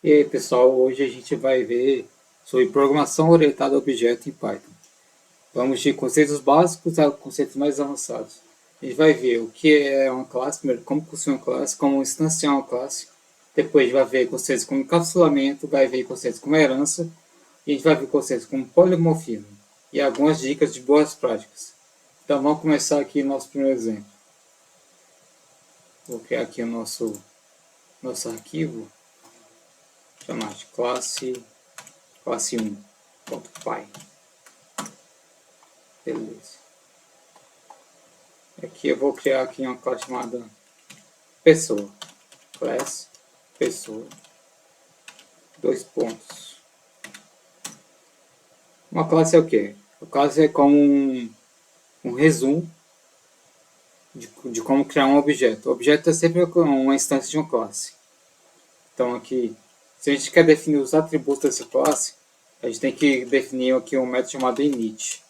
E aí, pessoal, hoje a gente vai ver sobre programação orientada a objeto em Python. Vamos de conceitos básicos a conceitos mais avançados. A gente vai ver o que é uma classe, primeiro como funciona uma classe, como instanciar uma classe. Depois a gente vai ver conceitos como encapsulamento, vai ver conceitos como herança. E a gente vai ver conceitos como polimorfismo e algumas dicas de boas práticas. Então vamos começar aqui nosso primeiro exemplo. Vou criar aqui o nosso arquivo, chamar de classe 1.py. Beleza. Aqui eu vou criar aqui uma classe chamada pessoa. Class pessoa. Dois pontos. Uma classe é o quê? A classe é como um resumo de como criar um objeto. O objeto é sempre uma instância de uma classe. Então aqui, se a gente quer definir os atributos dessa classe, a gente tem que definir aqui um método chamado init.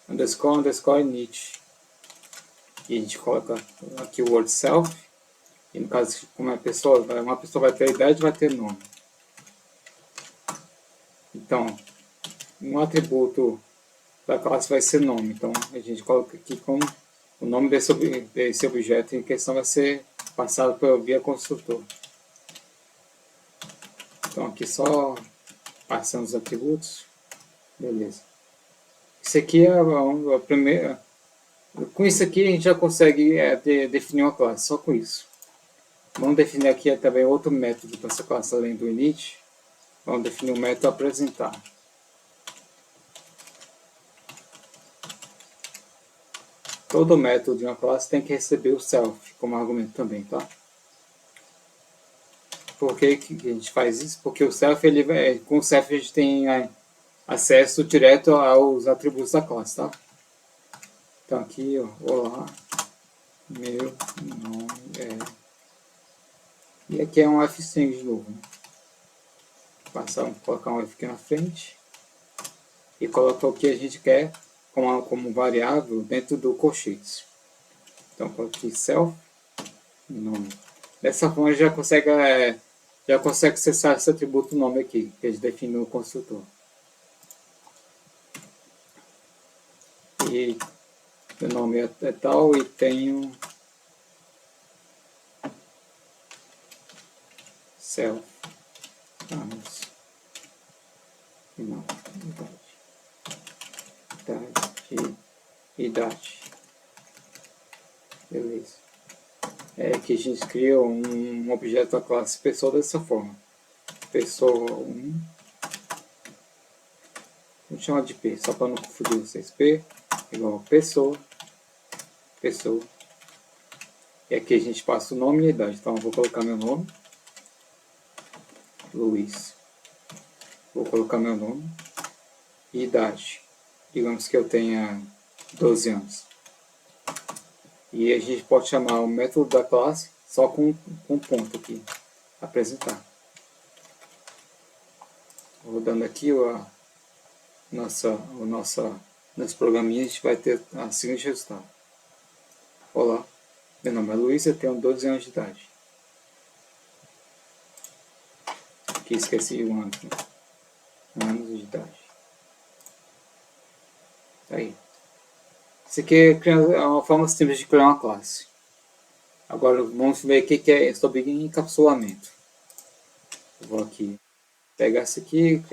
Underscore init. E a gente coloca aqui o word self. E no caso, como é pessoa, uma pessoa vai ter idade e vai ter nome. Então, um atributo da classe vai ser nome. Então, a gente coloca aqui como o nome desse objeto em questão vai ser passado via construtor. Então, aqui só passando os atributos. Beleza. Isso aqui é a primeira. Com isso aqui, a gente já consegue definir uma classe, só com isso. Vamos definir aqui também outro método para essa classe além do init. Vamos definir o método apresentar. Todo método de uma classe tem que receber o self como argumento também, tá? Por que a gente faz isso? Porque o self, com o self a gente tem acesso direto aos atributos da classe, tá? Então aqui, ó, olá, meu nome é... E aqui é um f-string de novo, né? Colocar um f aqui na frente e colocar o que a gente quer como variável dentro do colchetes. Então, coloquei self, nome. Dessa forma, já consegue acessar esse atributo nome aqui, que a gente define no construtor. E meu nome é tal e tenho self anos. Não, idade. Beleza. É que a gente cria um objeto da classe pessoa dessa forma. Pessoa 1. Vamos chamar de P, só para não confundir vocês. P igual a pessoa. E aqui a gente passa o nome e a idade. Então eu vou colocar meu nome. Luiz. Vou colocar meu nome. E idade. Digamos que eu tenha 12 anos. E a gente pode chamar o método da classe só com um ponto aqui. Apresentar. Rodando aqui nosso programinha, a gente vai ter a seguinte resultado. Olá, meu nome é Luiz, eu tenho 12 anos de idade. Aqui esqueci o ano. Anos de idade. Tá aí. Isso aqui é uma forma simples de criar uma classe. Agora vamos ver o que é sobre encapsulamento. Eu vou aqui pegar isso aqui e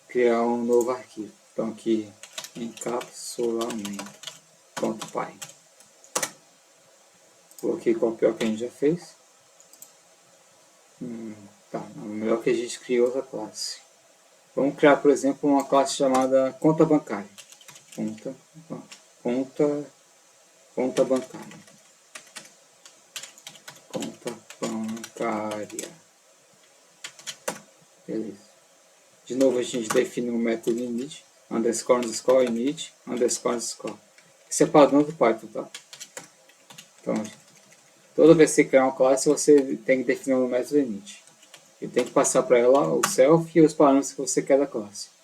criar um novo arquivo. Então aqui encapsulamento.py. Vou aqui copiar o que a gente já fez. Tá, melhor que a gente crie outra classe. Vamos criar, por exemplo, uma classe chamada conta bancária. Conta bancária. Conta bancária. Beleza. De novo a gente define o método init, init, __. Isso é padrão do Python, tá? Então, toda vez que você criar uma classe, você tem que definir um método init. E tem que passar para ela o self e os parâmetros que você quer da classe.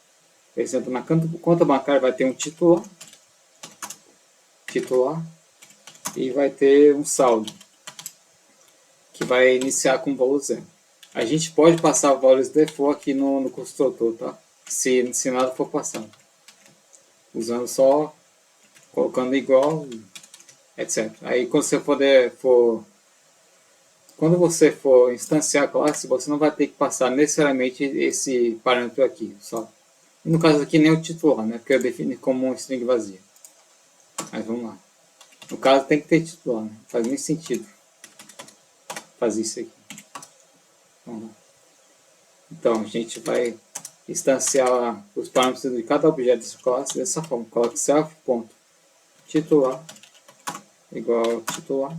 Por exemplo, na conta bancária vai ter um titular, e vai ter um saldo, que vai iniciar com valor 0. A gente pode passar valores default aqui no construtor, tá? Se nada for passado. Usando só, colocando igual, etc. Aí quando você for instanciar a classe, você não vai ter que passar necessariamente esse parâmetro aqui, só. E no caso aqui nem o titular, né? Porque eu defini como um string vazia. Mas vamos lá. No caso tem que ter titular, né? Não faz nem sentido fazer isso aqui. Vamos lá. Então a gente vai instanciar os parâmetros de cada objeto dessa classe dessa forma. Coloque self.titular igual titular.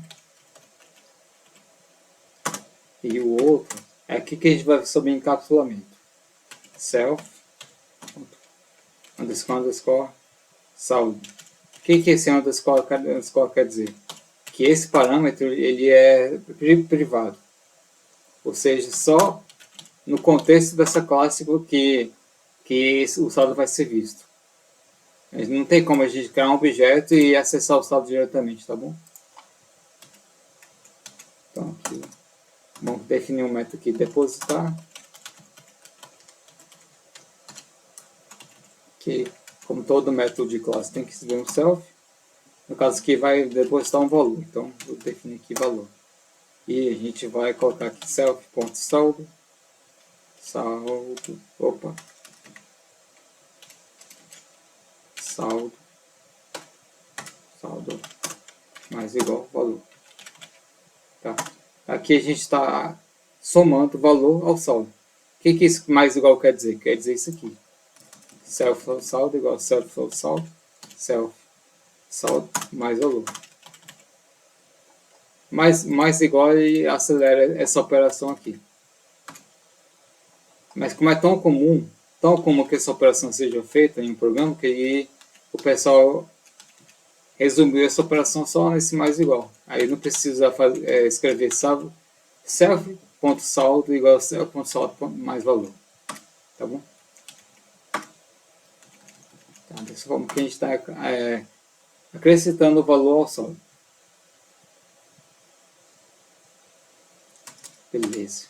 E o outro é aqui que a gente vai ver sobre encapsulamento. Self underscore saldo. O que esse underscore quer dizer? Que esse parâmetro ele é privado. Ou seja, só no contexto dessa classe que o saldo vai ser visto. Não tem como a gente criar um objeto e acessar o saldo diretamente, tá bom? Então aqui, vamos definir um método aqui, depositar. Que, como todo método de classe, tem que receber um self. No caso aqui vai depositar um valor, então vou definir aqui valor. E a gente vai colocar aqui self.saldo. Saldo mais igual valor. Tá? Aqui a gente está somando valor ao saldo. O que isso mais igual quer dizer? Quer dizer isso aqui. Self.saldo igual self.saldo, self.saldo mais valor. Mais igual e acelera essa operação aqui. Mas como é tão comum que essa operação seja feita em um programa, que o pessoal resumiu essa operação só nesse mais igual. Aí não precisa escrever self.saldo igual self.saldo mais valor. Tá bom? Então, dessa forma que a gente está acrescentando o valor ao saldo. Beleza.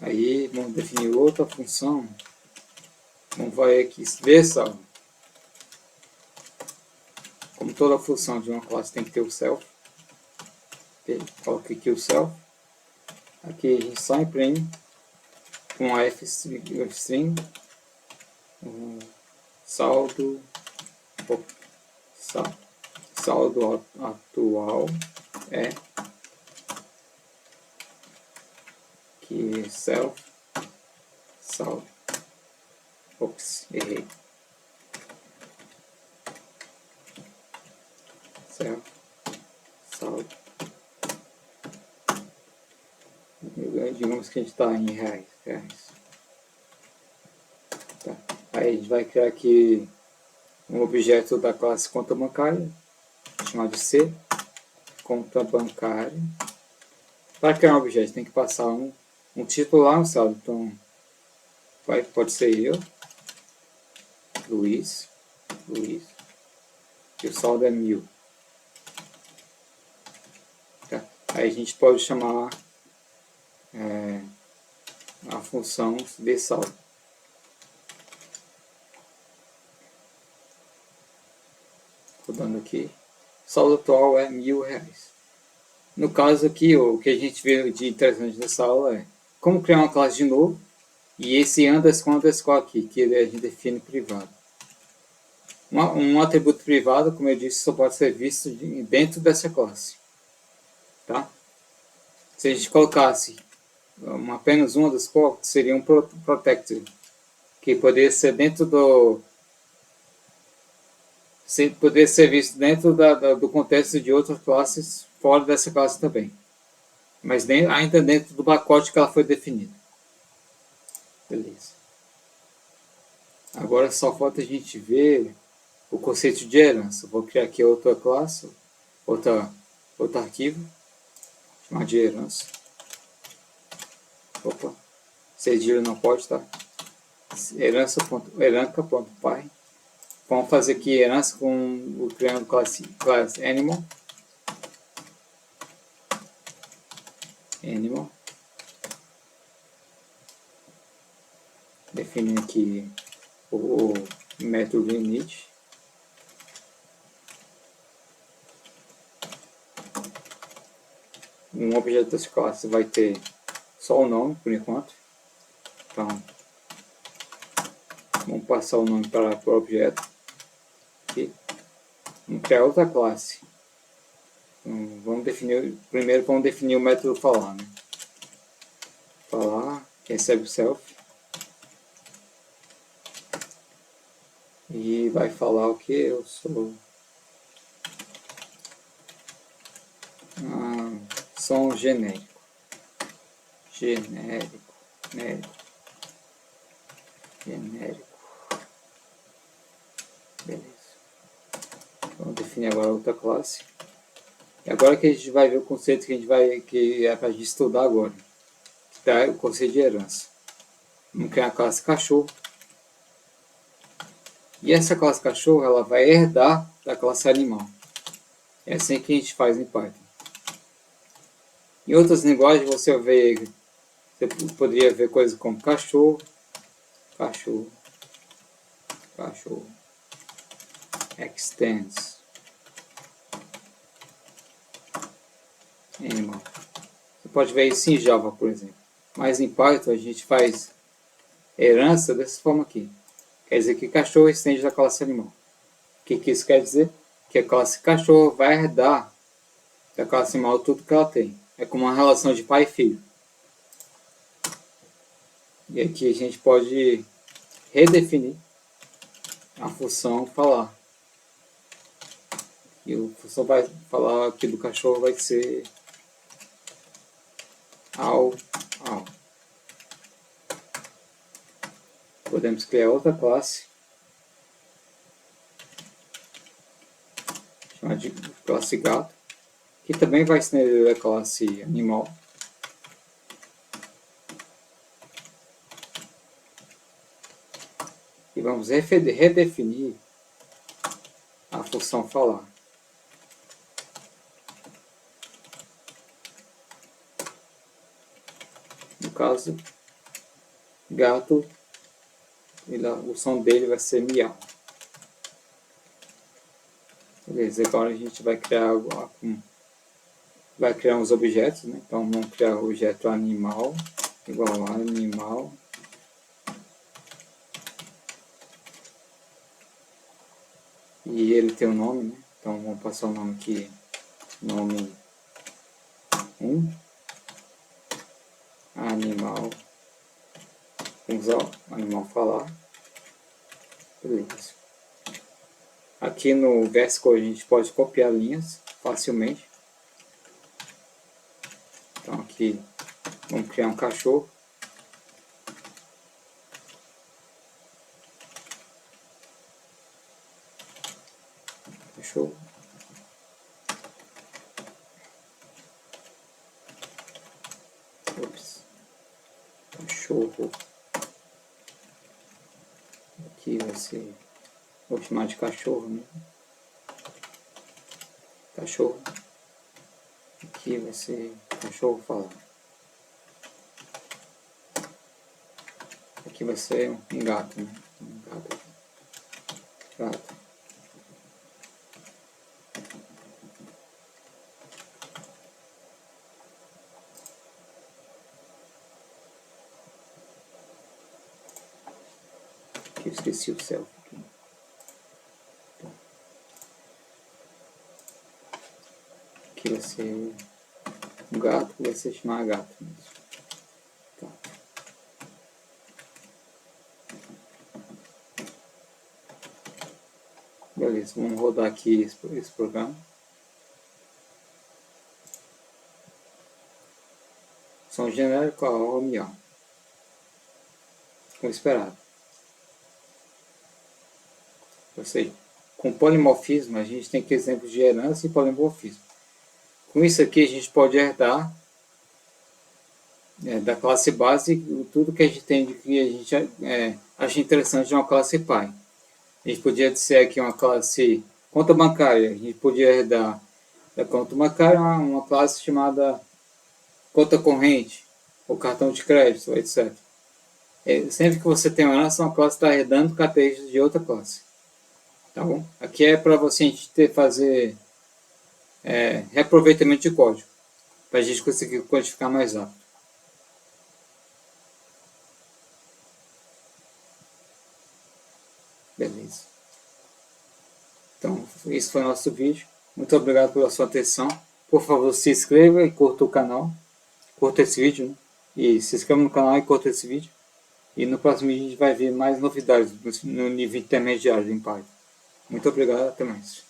Aí vamos definir outra função. Vamos ver aqui, ver saldo. Como toda função de uma classe tem que ter o self. Okay. Coloque aqui o self. Aqui a gente só imprime com a fstring saldo atual é que self saldo. Ops, errei. Self saldo. Digamos que a gente está em reais. Tá. Aí a gente vai criar aqui um objeto da classe conta bancária, chamado de C, conta bancária. Para criar um objeto tem que passar um titular, um saldo. Então pode ser eu, Luiz, e o saldo é 1000. Tá. Aí a gente pode chamar a função de saldo. Rodando aqui, saldo atual é R$1.000. No caso aqui, o que a gente vê de interessante nessa aula é como criar uma classe de novo e esse underscore aqui, que a gente define privado. Um atributo privado, como eu disse, só pode ser visto dentro dessa classe. Tá? Se a gente colocasse apenas um underscore, seria um protected, que poderia ser dentro poderia ser visto dentro do contexto de outras classes fora dessa classe também, mas ainda dentro do pacote que ela foi definida. Beleza. Agora só falta a gente ver o conceito de herança. Vou criar aqui outra classe, outro arquivo, chamar de herança. Opa, cedilha não pode, tá? Heranca.py. Vamos fazer aqui herança criando classe animal. animal. Define aqui o método init. Um objeto dessa classe vai ter só o nome por enquanto. Então, vamos passar o nome para o objeto. Aqui. Vamos criar outra classe. Então, primeiro vamos definir o método falar, né? Falar, que recebe o self. E vai falar o que eu sou. Som genérico. Genérico. Beleza. Vamos definir agora outra classe. E agora que a gente vai ver o conceito que é para a gente estudar agora. Que é o conceito de herança. Vamos criar a classe cachorro. E essa classe cachorro ela vai herdar da classe animal. É assim que a gente faz em Python. Em outras linguagens você poderia ver coisas como cachorro, extends, animal. Você pode ver isso em Java, por exemplo. Mas em Python a gente faz herança dessa forma aqui. Quer dizer que cachorro estende da classe animal. O que isso quer dizer? Que a classe cachorro vai herdar da classe animal tudo que ela tem. É como uma relação de pai e filho. E aqui a gente pode redefinir a função falar. E a função vai falar aqui do cachorro vai ser ao. Podemos criar outra classe, chamada de classe gato, que também vai estender a classe animal. E vamos redefinir a função falar. No caso, gato, o som dele vai ser miau. Beleza, agora a gente vai criar uns objetos, né? Então vamos criar o objeto animal igual a animal. E ele tem um nome, né? Então vamos passar o nome aqui, nome 1, animal, vamos usar o animal falar. Beleza. Aqui no VS Code a gente pode copiar linhas facilmente. Então aqui vamos criar um cachorro. Cachorro. Cachorro. Aqui vai ser... Vou chamar de cachorro mesmo. Cachorro. Aqui vai ser cachorro falar. Aqui vai ser um gato, né? Um gato. Gato. Aqui eu esqueci o self. Aqui vai ser um gato, vai ser chamar gato mesmo. Tá. Beleza, vamos rodar aqui esse programa. Som genérico ao miau. Como esperado. Ou seja, com polimorfismo a gente tem que exemplos de herança e polimorfismo. Com isso aqui a gente pode herdar da classe base tudo que a gente tem de que a gente acha interessante de uma classe pai. A gente podia dizer aqui uma classe conta bancária, a gente podia herdar da conta bancária uma classe chamada conta corrente, ou cartão de crédito, etc. Sempre que você tem uma herança, uma classe está herdando características de outra classe. Tá bom? Aqui é para você a gente fazer reaproveitamento de código, para a gente conseguir codificar mais rápido. Beleza. Então, esse foi o nosso vídeo. Muito obrigado pela sua atenção. Por favor, se inscreva e curta o canal. Curta esse vídeo, né? E se inscreva no canal e curta esse vídeo. E no próximo vídeo a gente vai ver mais novidades no nível intermediário em Python. Muito obrigado, até mais.